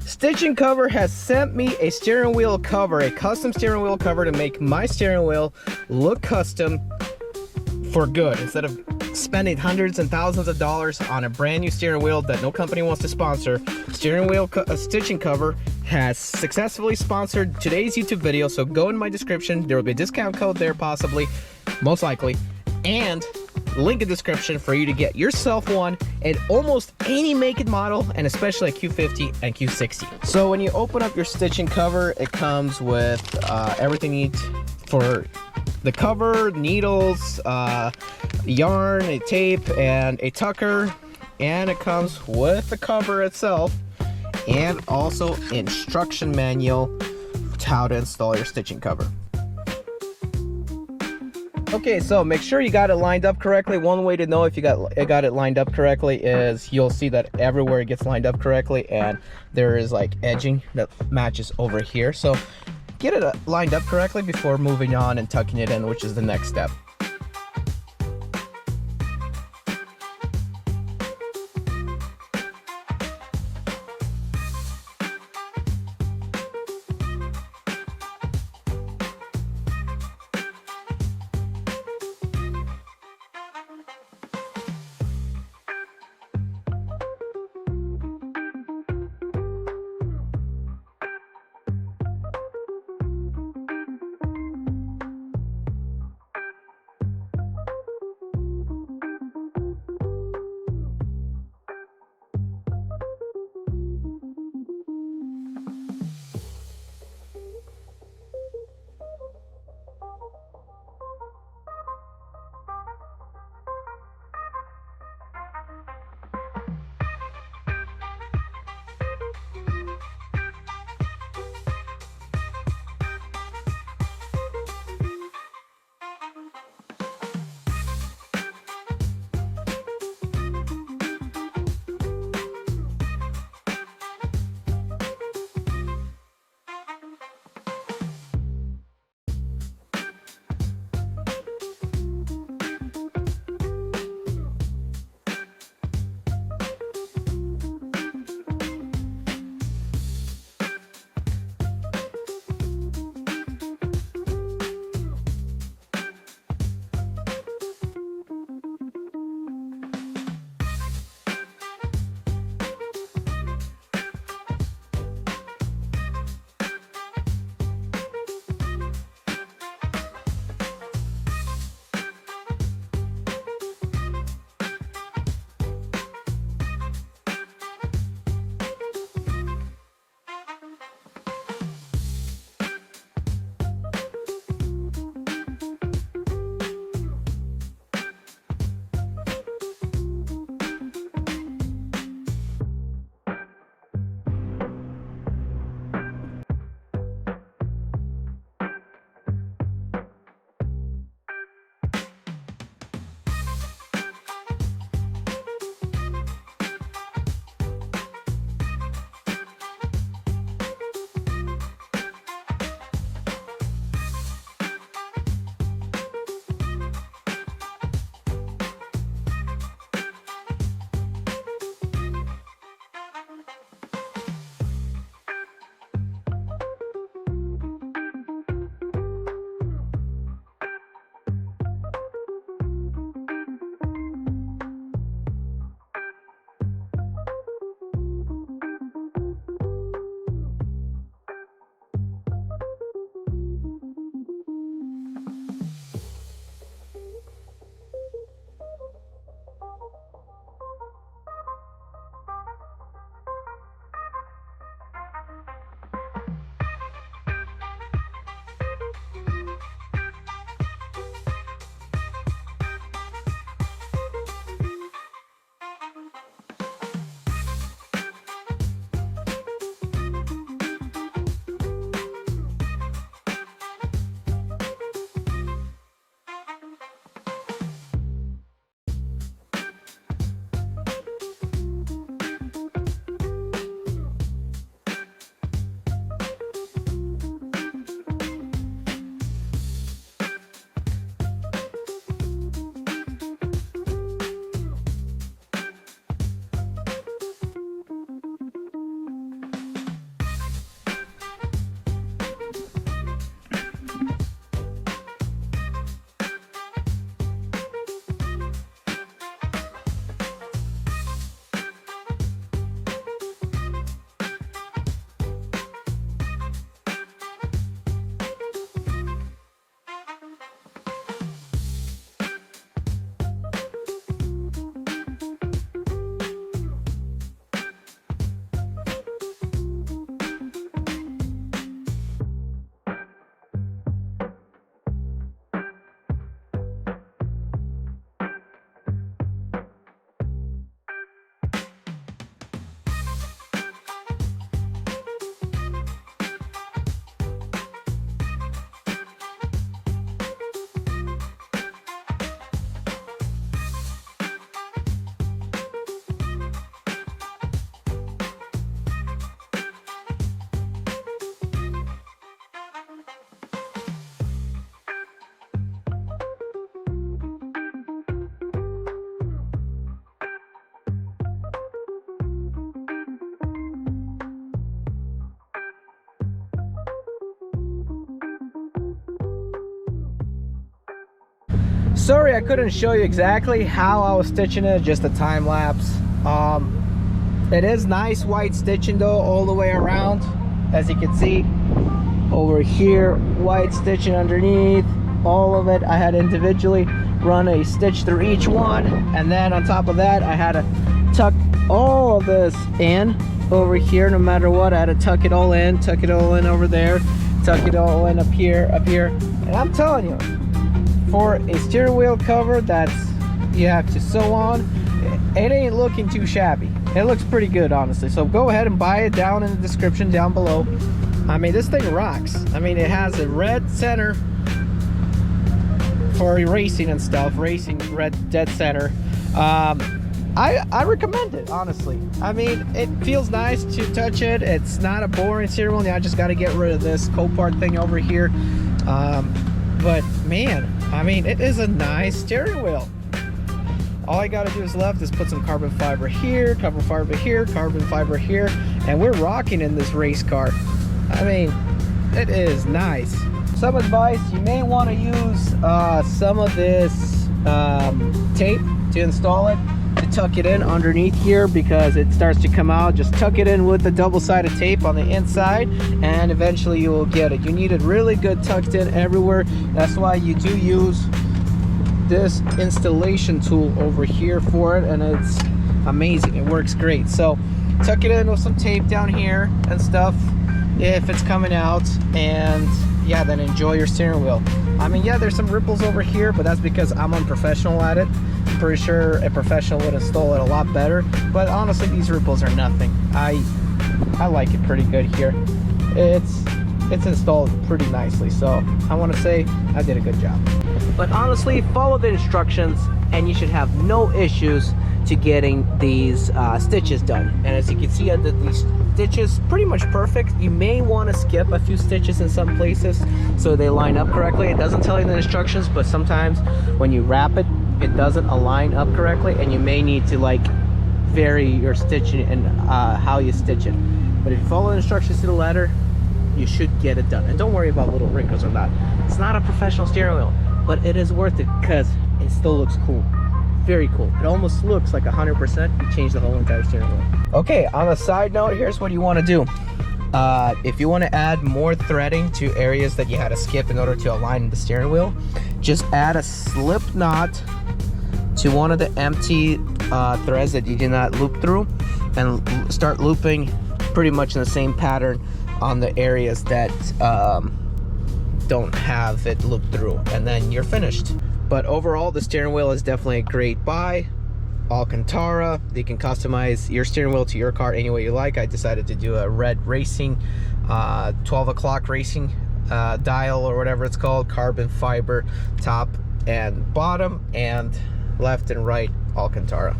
Stitching Cover has sent me a steering wheel cover, a custom steering wheel cover to make my steering wheel look custom for good. Instead of spending hundreds and thousands of dollars on a brand new steering wheel that no company wants to sponsor, Stitching Cover has successfully sponsored today's YouTube video. So go in my description, there will be a discount code there, possibly, most likely, and link in the description for you to get yourself one in almost any make and model, and especially a Q50 and Q60. So when you open up your Stitching Cover, it comes with everything you need for the cover, needles, yarn, a tape, and a tucker, and it comes with the cover itself and also instruction manual to how to install your Stitching Cover. Okay, so make sure you got it lined up correctly. One way to know if you got it lined up correctly is you'll see that everywhere it gets lined up correctly, and there is like edging that matches over here. So get it lined up correctly before moving on and tucking it in, which is the next step. Sorry I couldn't show you exactly how I was stitching it, just a time lapse. It is nice white stitching though, all the way around. As you can see over here, white stitching underneath, all of it. I had to individually run a stitch through each one, and then on top of that I had to tuck all of this in over here. No matter what, I had to tuck it all in over there, tuck it all in up here. And I'm telling you, for a steering wheel cover that's you have to sew on, it ain't looking too shabby. It looks pretty good, honestly. So go ahead and buy it down in the description down below. I mean, this thing rocks. I mean, it has a red center for racing and stuff, racing red dead center. I recommend it, honestly. I mean, it feels nice to touch it. It's not a boring steering wheel. I just got to get rid of this Copart thing over here. But man, I mean, it is a nice steering wheel. All I got to do is put some carbon fiber here, carbon fiber here, carbon fiber here, and we're rocking in this race car. I mean, it is nice. Some advice, you may want to use some of this tape to install it, to tuck it in underneath here, because it starts to come out. Just tuck it in with the double-sided tape on the inside, and eventually you will get it. You need it really good tucked in everywhere. That's why you do use this installation tool over here for it, and it's amazing. It works great. So tuck it in with some tape down here and stuff if it's coming out, and yeah, then enjoy your steering wheel. I mean, yeah, there's some ripples over here, but that's because I'm unprofessional at it. I'm pretty sure a professional would install it a lot better, but honestly, these ripples are nothing. I like it pretty good here. It's installed pretty nicely, so I want to say I did a good job. But honestly, follow the instructions and you should have no issues to getting these stitches done. And as you can see, I did these stitches pretty much perfect. You may want to skip a few stitches in some places so they line up correctly. It doesn't tell you in the instructions, but sometimes when you wrap it, it doesn't align up correctly, and you may need to like vary your stitching and how you stitch it. But if you follow the instructions to the letter, you should get it done. And don't worry about little wrinkles or that. It's not a professional steering wheel, but it is worth it because it still looks cool. Very cool. It almost looks like 100% you changed the whole entire steering wheel. Okay, on a side note, here's what you want to do. If you want to add more threading to areas that you had to skip in order to align the steering wheel, just add a slip knot to one of the empty threads that you did not loop through, and start looping pretty much in the same pattern on the areas that don't have it looped through, and then you're finished. But overall, the steering wheel is definitely a great buy. Alcantara, you can customize your steering wheel to your car any way you like. I decided to do a red racing 12 o'clock racing dial, or whatever it's called, carbon fiber top and bottom, and left and right Alcantara.